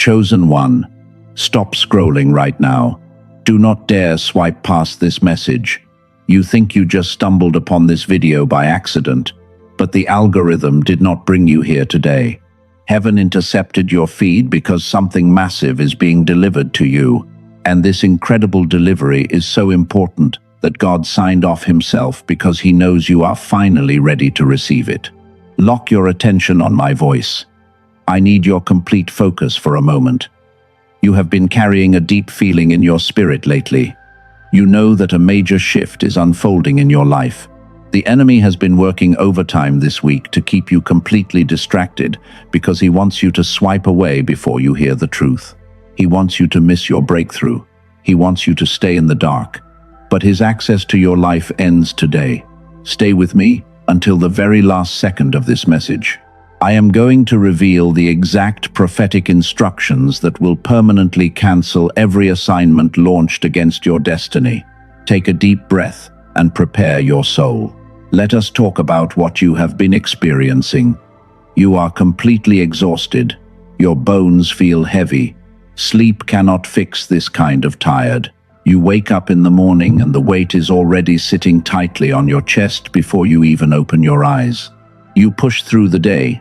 Chosen one, stop scrolling right now. Do not dare swipe past this message. You think you just stumbled upon this video by accident, but the algorithm did not bring you here today. Heaven intercepted your feed because something massive is being delivered to you, and this incredible delivery is so important that God signed off himself because he knows you are finally ready to receive it. Lock your attention on my voice. I need your complete focus for a moment. You have been carrying a deep feeling in your spirit lately. You know that a major shift is unfolding in your life. The enemy has been working overtime this week to keep you completely distracted because he wants you to swipe away before you hear the truth. He wants you to miss your breakthrough. He wants you to stay in the dark. But his access to your life ends today. Stay with me until the very last second of this message. I am going to reveal the exact prophetic instructions that will permanently cancel every assignment launched against your destiny. Take a deep breath and prepare your soul. Let us talk about what you have been experiencing. You are completely exhausted. Your bones feel heavy. Sleep cannot fix this kind of tired. You wake up in the morning and the weight is already sitting tightly on your chest before you even open your eyes. You push through the day.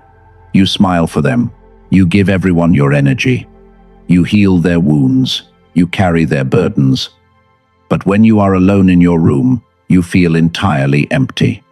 You smile for them. You give everyone your energy. You heal their wounds. You carry their burdens. But when you are alone in your room, you feel entirely empty.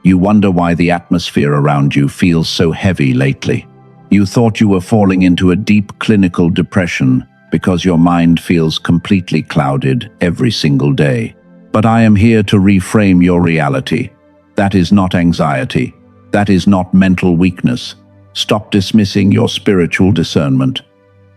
You wonder why the atmosphere around you feels so heavy lately. You thought you were falling into a deep clinical depression because your mind feels completely clouded every single day. But I am here to reframe your reality. That is not anxiety. That is not mental weakness. Stop dismissing your spiritual discernment.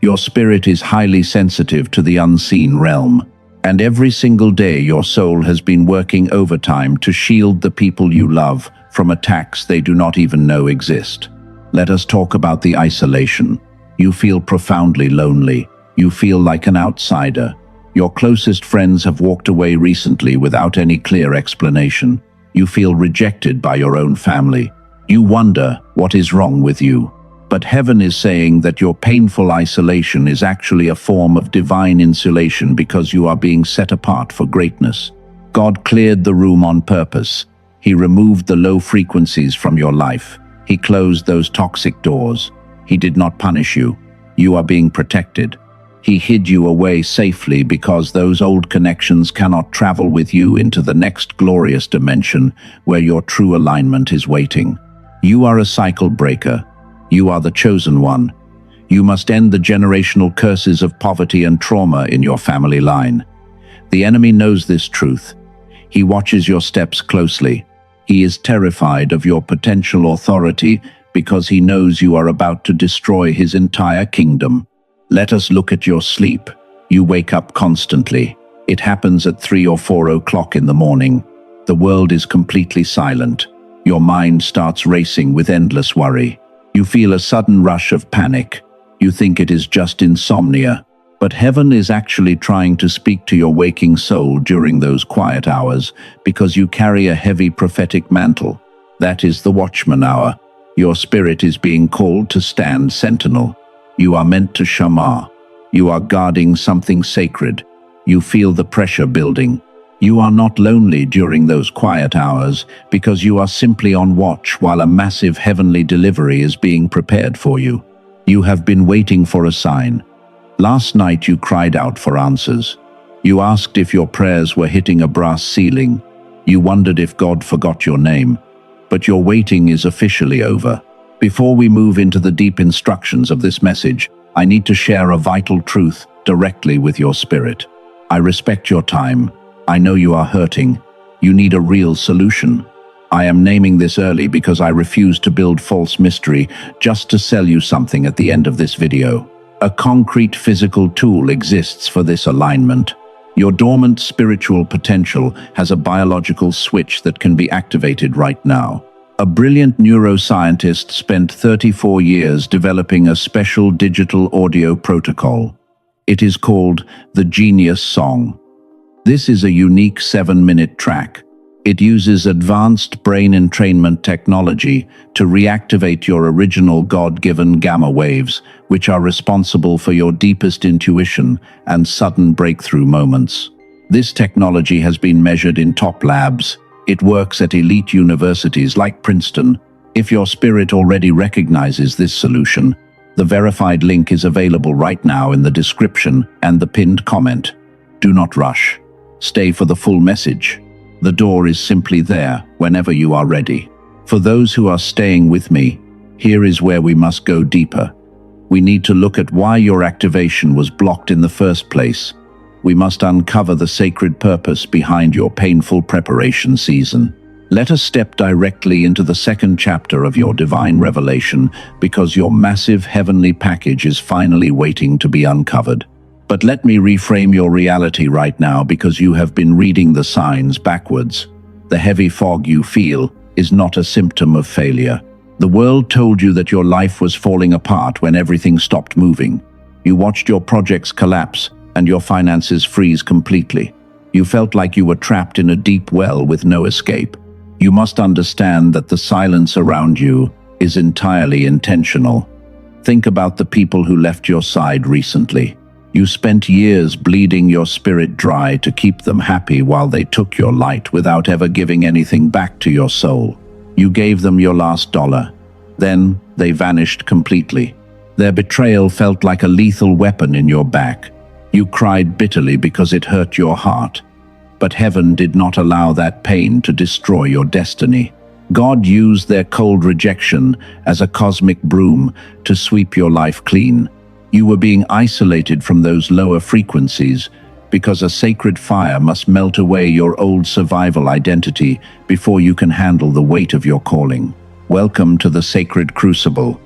Your spirit is highly sensitive to the unseen realm, and every single day your soul has been working overtime to shield the people you love from attacks they do not even know exist. Let us talk about the isolation. You feel profoundly lonely. You feel like an outsider. Your closest friends have walked away recently without any clear explanation. You feel rejected by your own family. You wonder what is wrong with you. But heaven is saying that your painful isolation is actually a form of divine insulation because you are being set apart for greatness. God cleared the room on purpose. He removed the low frequencies from your life. He closed those toxic doors. He did not punish you. You are being protected. He hid you away safely because those old connections cannot travel with you into the next glorious dimension where your true alignment is waiting. You are a cycle breaker. You are the chosen one. You must end the generational curses of poverty and trauma in your family line. The enemy knows this truth. He watches your steps closely. He is terrified of your potential authority because he knows you are about to destroy his entire kingdom. Let us look at your sleep. You wake up constantly. It happens at 3 or 4 o'clock in the morning. The world is completely silent. Your mind starts racing with endless worry. You feel a sudden rush of panic. You think it is just insomnia. But heaven is actually trying to speak to your waking soul during those quiet hours because you carry a heavy prophetic mantle. That is the watchman hour. Your spirit is being called to stand sentinel. You are meant to shamar. You are guarding something sacred. You feel the pressure building. You are not lonely during those quiet hours because you are simply on watch while a massive heavenly delivery is being prepared for you. You have been waiting for a sign. Last night you cried out for answers. You asked if your prayers were hitting a brass ceiling. You wondered if God forgot your name. But your waiting is officially over. Before we move into the deep instructions of this message, I need to share a vital truth directly with your spirit. I respect your time. I know you are hurting. You need a real solution. I am naming this early because I refuse to build false mystery just to sell you something at the end of this video. A concrete physical tool exists for this alignment. Your dormant spiritual potential has a biological switch that can be activated right now. A brilliant neuroscientist spent 34 years developing a special digital audio protocol. It is called the Genius Song. This is a unique 7-minute track. It uses advanced brain entrainment technology to reactivate your original God-given gamma waves, which are responsible for your deepest intuition and sudden breakthrough moments. This technology has been measured in top labs. It works at elite universities like Princeton. If your spirit already recognizes this solution, the verified link is available right now in the description and the pinned comment. Do not rush. Stay for the full message. The door is simply there whenever you are ready. For those who are staying with me, here is where we must go deeper. We need to look at why your activation was blocked in the first place. We must uncover the sacred purpose behind your painful preparation season. Let us step directly into the second chapter of your divine revelation, because your massive heavenly package is finally waiting to be uncovered. But let me reframe your reality right now, because you have been reading the signs backwards. The heavy fog you feel is not a symptom of failure. The world told you that your life was falling apart when everything stopped moving. You watched your projects collapse and your finances freeze completely. You felt like you were trapped in a deep well with no escape. You must understand that the silence around you is entirely intentional. Think about the people who left your side recently. You spent years bleeding your spirit dry to keep them happy while they took your light without ever giving anything back to your soul. You gave them your last dollar. Then they vanished completely. Their betrayal felt like a lethal weapon in your back. You cried bitterly because it hurt your heart. But heaven did not allow that pain to destroy your destiny. God used their cold rejection as a cosmic broom to sweep your life clean. You were being isolated from those lower frequencies because a sacred fire must melt away your old survival identity before you can handle the weight of your calling. Welcome to the sacred crucible.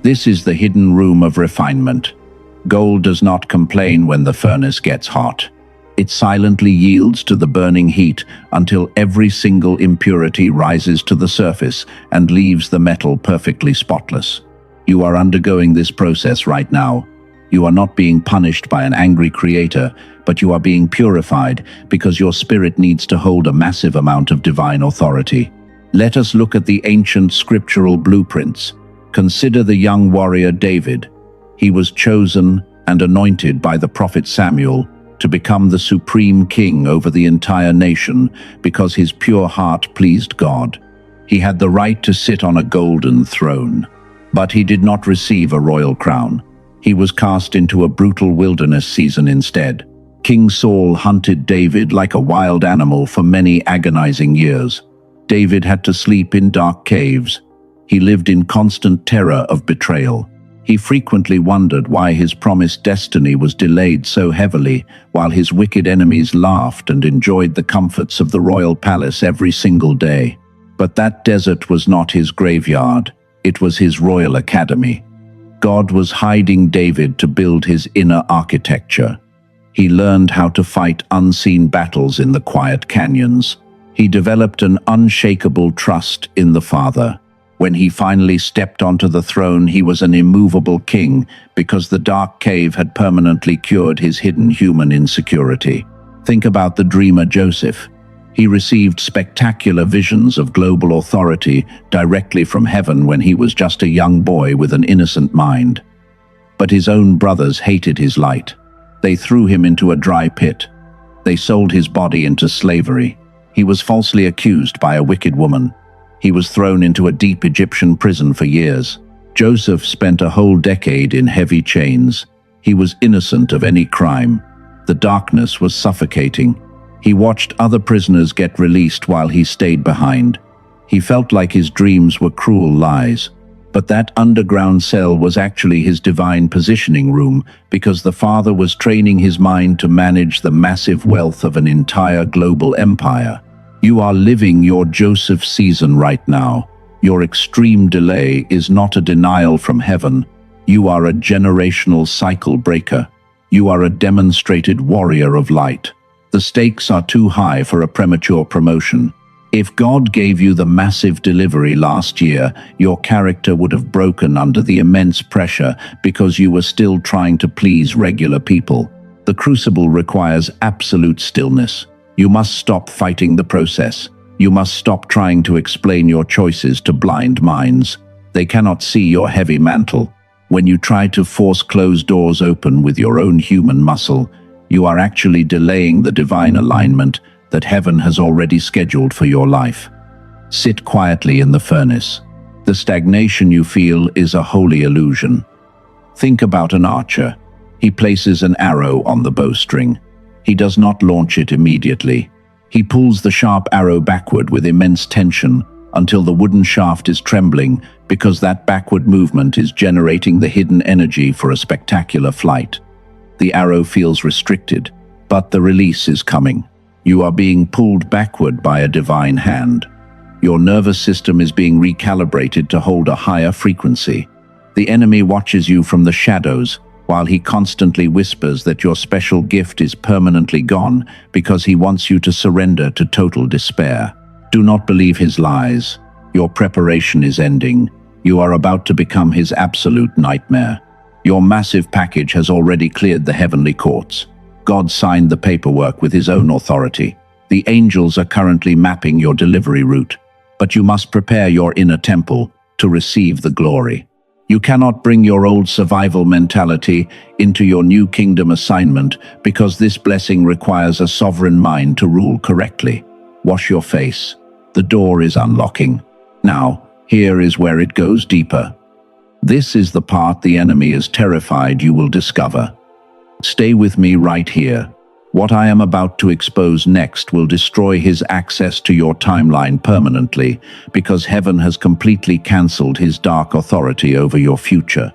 This is the hidden room of refinement. Gold does not complain when the furnace gets hot. It silently yields to the burning heat until every single impurity rises to the surface and leaves the metal perfectly spotless. You are undergoing this process right now. You are not being punished by an angry creator, but you are being purified because your spirit needs to hold a massive amount of divine authority. Let us look at the ancient scriptural blueprints. Consider the young warrior David. He was chosen and anointed by the prophet Samuel to become the supreme king over the entire nation because his pure heart pleased God. He had the right to sit on a golden throne. But he did not receive a royal crown. He was cast into a brutal wilderness season instead. King Saul hunted David like a wild animal for many agonizing years. David had to sleep in dark caves. He lived in constant terror of betrayal. He frequently wondered why his promised destiny was delayed so heavily, while his wicked enemies laughed and enjoyed the comforts of the royal palace every single day. But that desert was not his graveyard. It was his royal academy. God was hiding David to build his inner architecture. He learned how to fight unseen battles in the quiet canyons. He developed an unshakable trust in the Father. When he finally stepped onto the throne, he was an immovable king because the dark cave had permanently cured his hidden human insecurity. Think about the dreamer Joseph. He received spectacular visions of global authority directly from heaven when he was just a young boy with an innocent mind. But his own brothers hated his light. They threw him into a dry pit. They sold his body into slavery. He was falsely accused by a wicked woman. He was thrown into a deep Egyptian prison for years. Joseph spent a whole decade in heavy chains. He was innocent of any crime. The darkness was suffocating. He watched other prisoners get released while he stayed behind. He felt like his dreams were cruel lies. But that underground cell was actually his divine positioning room, because the Father was training his mind to manage the massive wealth of an entire global empire. You are living your Joseph season right now. Your extreme delay is not a denial from heaven. You are a generational cycle breaker. You are a demonstrated warrior of light. The stakes are too high for a premature promotion. If God gave you the massive delivery last year, your character would have broken under the immense pressure because you were still trying to please regular people. The crucible requires absolute stillness. You must stop fighting the process. You must stop trying to explain your choices to blind minds. They cannot see your heavy mantle. When you try to force closed doors open with your own human muscle, you are actually delaying the divine alignment that heaven has already scheduled for your life. Sit quietly in the furnace. The stagnation you feel is a holy illusion. Think about an archer. He places an arrow on the bowstring. He does not launch it immediately. He pulls the sharp arrow backward with immense tension until the wooden shaft is trembling, because that backward movement is generating the hidden energy for a spectacular flight. The arrow feels restricted, but the release is coming. You are being pulled backward by a divine hand. Your nervous system is being recalibrated to hold a higher frequency. The enemy watches you from the shadows, while he constantly whispers that your special gift is permanently gone because he wants you to surrender to total despair. Do not believe his lies. Your preparation is ending. You are about to become his absolute nightmare. Your massive package has already cleared the heavenly courts. God signed the paperwork with his own authority. The angels are currently mapping your delivery route, but you must prepare your inner temple to receive the glory. You cannot bring your old survival mentality into your new kingdom assignment because this blessing requires a sovereign mind to rule correctly. Wash your face. The door is unlocking. Now, here is where it goes deeper. This is the part the enemy is terrified you will discover. Stay with me right here. What I am about to expose next will destroy his access to your timeline permanently, because heaven has completely cancelled his dark authority over your future.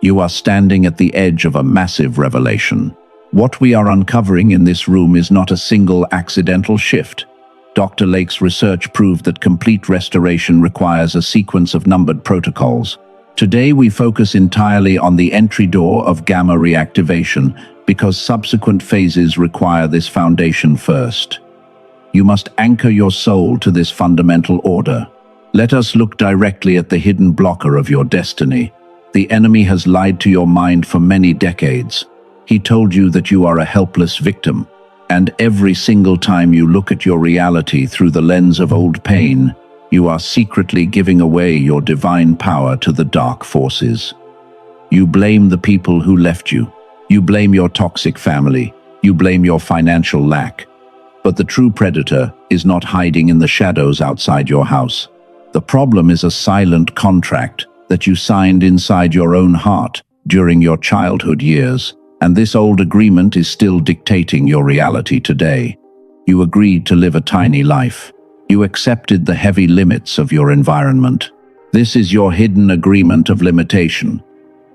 You are standing at the edge of a massive revelation. What we are uncovering in this room is not a single accidental shift. Dr. Lake's research proved that complete restoration requires a sequence of numbered protocols. Today we focus entirely on the entry door of gamma reactivation, because subsequent phases require this foundation first. You must anchor your soul to this fundamental order. Let us look directly at the hidden blocker of your destiny. The enemy has lied to your mind for many decades. He told you that you are a helpless victim, and every single time you look at your reality through the lens of old pain, you are secretly giving away your divine power to the dark forces. You blame the people who left you. You blame your toxic family. You blame your financial lack. But the true predator is not hiding in the shadows outside your house. The problem is a silent contract that you signed inside your own heart during your childhood years, and this old agreement is still dictating your reality today. You agreed to live a tiny life. You accepted the heavy limits of your environment. This is your hidden agreement of limitation.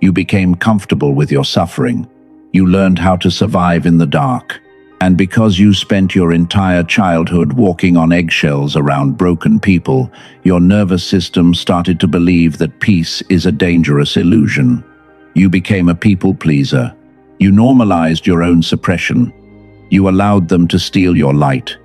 You became comfortable with your suffering. You learned how to survive in the dark. And because you spent your entire childhood walking on eggshells around broken people, your nervous system started to believe that peace is a dangerous illusion. You became a people pleaser. You normalized your own suppression. You allowed them to steal your light.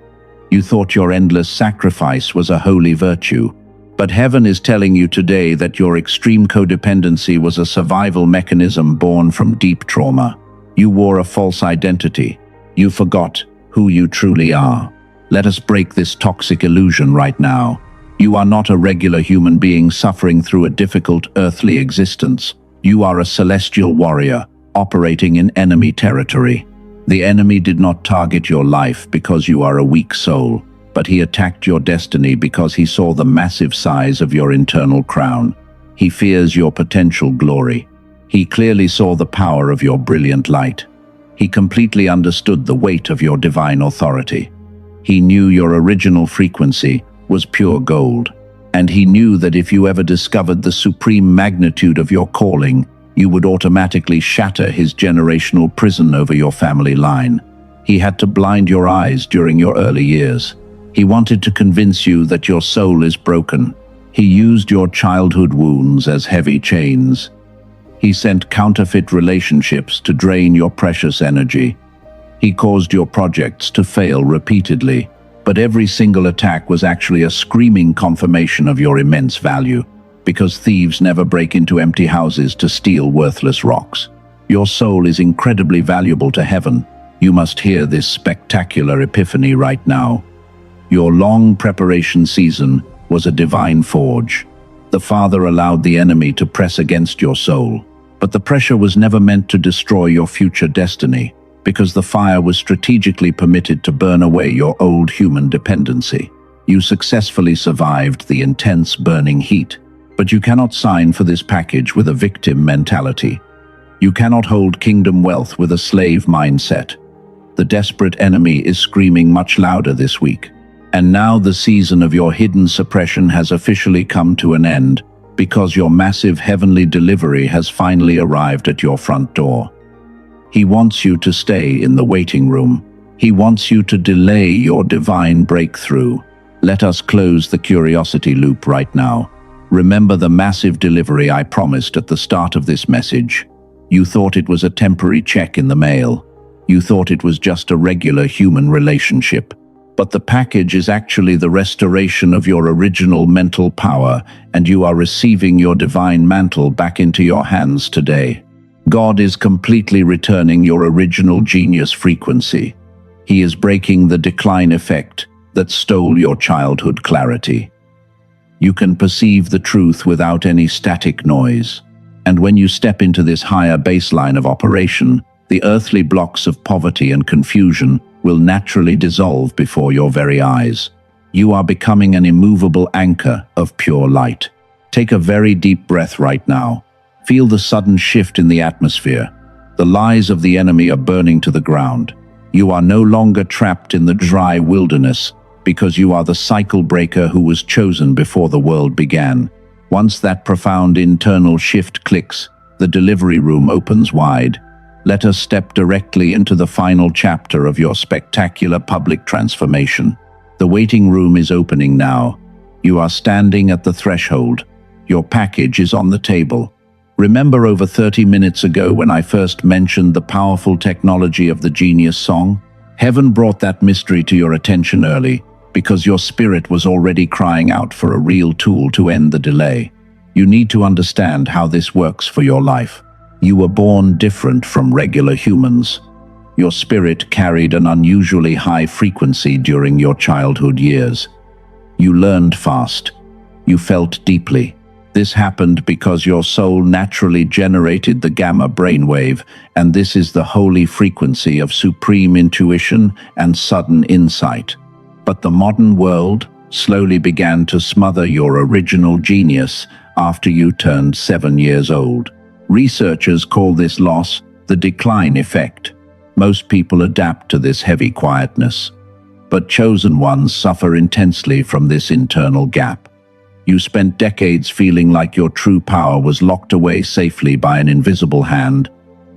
You thought your endless sacrifice was a holy virtue. But heaven is telling you today that your extreme codependency was a survival mechanism born from deep trauma. You wore a false identity. You forgot who you truly are. Let us break this toxic illusion right now. You are not a regular human being suffering through a difficult earthly existence. You are a celestial warrior operating in enemy territory. The enemy did not target your life because you are a weak soul, but he attacked your destiny because he saw the massive size of your internal crown. He fears your potential glory. He clearly saw the power of your brilliant light. He completely understood the weight of your divine authority. He knew your original frequency was pure gold, and he knew that if you ever discovered the supreme magnitude of your calling, you would automatically shatter his generational prison over your family line. He had to blind your eyes during your early years. He wanted to convince you that your soul is broken. He used your childhood wounds as heavy chains. He sent counterfeit relationships to drain your precious energy. He caused your projects to fail repeatedly, but every single attack was actually a screaming confirmation of your immense value, because thieves never break into empty houses to steal worthless rocks. Your soul is incredibly valuable to heaven. You must hear this spectacular epiphany right now. Your long preparation season was a divine forge. The Father allowed the enemy to press against your soul, but the pressure was never meant to destroy your future destiny, because the fire was strategically permitted to burn away your old human dependency. You successfully survived the intense burning heat, but you cannot sign for this package with a victim mentality. You cannot hold kingdom wealth with a slave mindset. The desperate enemy is screaming much louder this week. And now the season of your hidden suppression has officially come to an end, because your massive heavenly delivery has finally arrived at your front door. He wants you to stay in the waiting room. He wants you to delay your divine breakthrough. Let us close the curiosity loop right now. Remember the massive delivery I promised at the start of this message. You thought it was a temporary check in the mail. You thought it was just a regular human relationship. But the package is actually the restoration of your original mental power, and you are receiving your divine mantle back into your hands today. God is completely returning your original genius frequency. He is breaking the decline effect that stole your childhood clarity. You can perceive the truth without any static noise. And when you step into this higher baseline of operation, the earthly blocks of poverty and confusion will naturally dissolve before your very eyes. You are becoming an immovable anchor of pure light. Take a very deep breath right now. Feel the sudden shift in the atmosphere. The lies of the enemy are burning to the ground. You are no longer trapped in the dry wilderness, because you are the cycle breaker who was chosen before the world began. Once that profound internal shift clicks, the delivery room opens wide. Let us step directly into the final chapter of your spectacular public transformation. The waiting room is opening now. You are standing at the threshold. Your package is on the table. Remember over 30 minutes ago when I first mentioned the powerful technology of the Genius Song? Heaven brought that mystery to your attention early, because your spirit was already crying out for a real tool to end the delay. You need to understand how this works for your life. You were born different from regular humans. Your spirit carried an unusually high frequency during your childhood years. You learned fast. You felt deeply. This happened because your soul naturally generated the gamma brainwave, and this is the holy frequency of supreme intuition and sudden insight. But the modern world slowly began to smother your original genius after you turned 7 years old. Researchers call this loss the decline effect. Most people adapt to this heavy quietness, but chosen ones suffer intensely from this internal gap. You spent decades feeling like your true power was locked away safely by an invisible hand.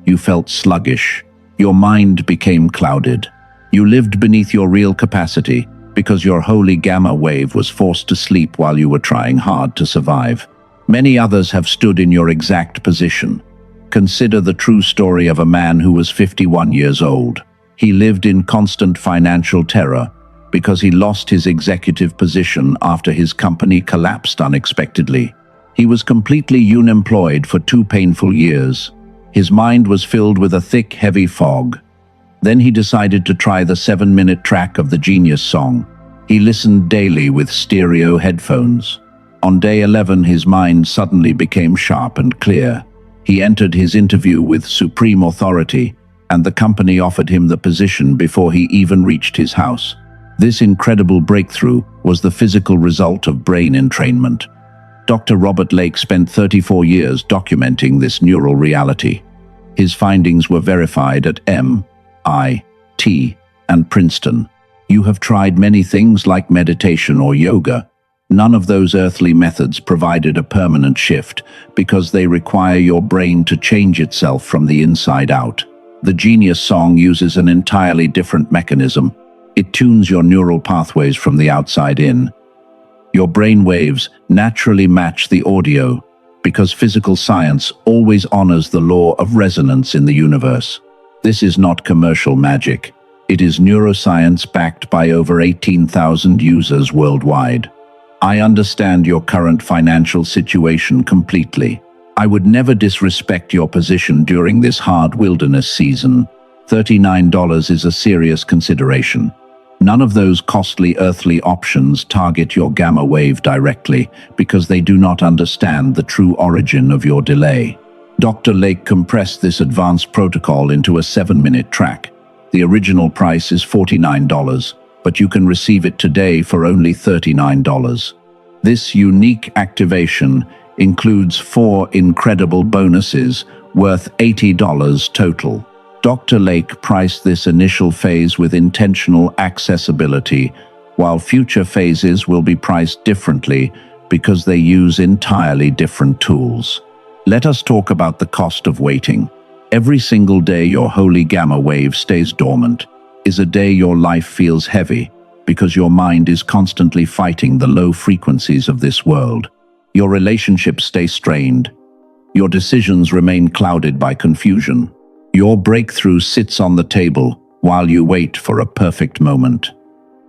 You felt sluggish. Your mind became clouded. You lived beneath your real capacity because your holy gamma wave was forced to sleep while you were trying hard to survive. Many others have stood in your exact position. Consider the true story of a man who was 51 years old. He lived in constant financial terror because he lost his executive position after his company collapsed unexpectedly. He was completely unemployed for 2 painful years. His mind was filled with a thick, heavy fog. Then he decided to try the 7-minute track of the Genius Song. He listened daily with stereo headphones. On day 11, his mind suddenly became sharp and clear. He entered his interview with supreme authority, and the company offered him the position before he even reached his house. This incredible breakthrough was the physical result of brain entrainment. Dr. Robert Lake spent 34 years documenting this neural reality. His findings were verified at MIT and Princeton. You have tried many things like meditation or yoga. None of those earthly methods provided a permanent shift because they require your brain to change itself from the inside out. The Genius Song uses an entirely different mechanism. It tunes your neural pathways from the outside in. Your brain waves naturally match the audio because physical science always honors the law of resonance in the universe. This is not commercial magic. It is neuroscience backed by over 18,000 users worldwide. I understand your current financial situation completely. I would never disrespect your position during this hard wilderness season. $39 is a serious consideration. None of those costly earthly options target your gamma wave directly because they do not understand the true origin of your delay. Dr. Lake compressed this advanced protocol into a 7-minute track. The original price is $49, but you can receive it today for only $39. This unique activation includes 4 incredible bonuses worth $80 total. Dr. Lake priced this initial phase with intentional accessibility, while future phases will be priced differently because they use entirely different tools. Let us talk about the cost of waiting. Every single day your holy gamma wave stays dormant is a day your life feels heavy because your mind is constantly fighting the low frequencies of this world. Your relationships stay strained. Your decisions remain clouded by confusion. Your breakthrough sits on the table while you wait for a perfect moment.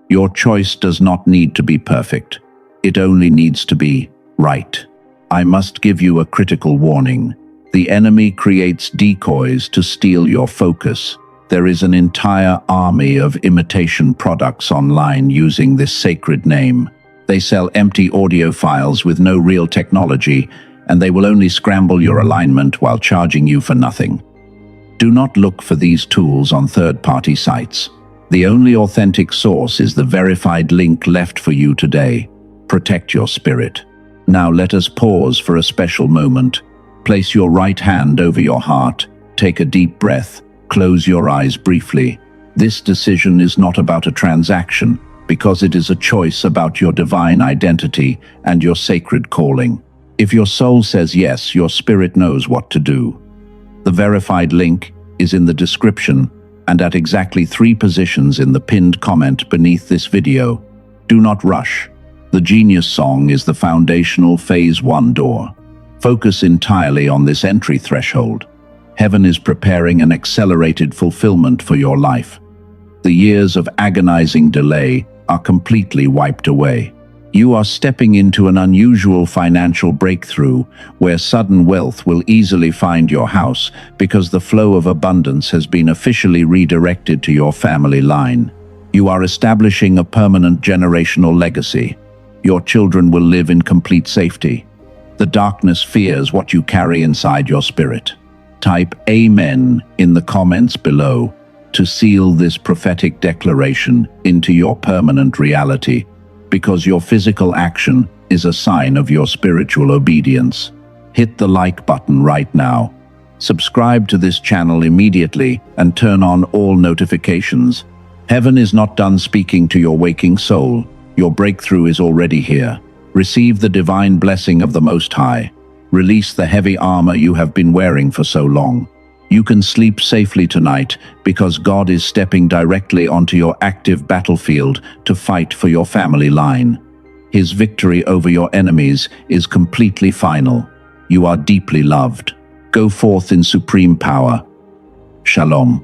Your choice does not need to be perfect. It only needs to be right. I must give you a critical warning. The enemy creates decoys to steal your focus. There is an entire army of imitation products online using this sacred name. They sell empty audio files with no real technology, and they will only scramble your alignment while charging you for nothing. Do not look for these tools on third-party sites. The only authentic source is the verified link left for you today. Protect your spirit. Now let us pause for a special moment. Place your right hand over your heart. Take a deep breath. Close your eyes briefly. This decision is not about a transaction, because it is a choice about your divine identity and your sacred calling. If your soul says yes, your spirit knows what to do. The verified link is in the description and at exactly 3 positions in the pinned comment beneath this video. Do not rush. The Genius Song is the foundational Phase 1 door. Focus entirely on this entry threshold. Heaven is preparing an accelerated fulfillment for your life. The years of agonizing delay are completely wiped away. You are stepping into an unusual financial breakthrough where sudden wealth will easily find your house because the flow of abundance has been officially redirected to your family line. You are establishing a permanent generational legacy. Your children will live in complete safety. The darkness fears what you carry inside your spirit. Type Amen in the comments below to seal this prophetic declaration into your permanent reality, because your physical action is a sign of your spiritual obedience. Hit the like button right now. Subscribe to this channel immediately and turn on all notifications. Heaven is not done speaking to your waking soul. Your breakthrough is already here. Receive the divine blessing of the Most High. Release the heavy armor you have been wearing for so long. You can sleep safely tonight because God is stepping directly onto your active battlefield to fight for your family line. His victory over your enemies is completely final. You are deeply loved. Go forth in supreme power. Shalom.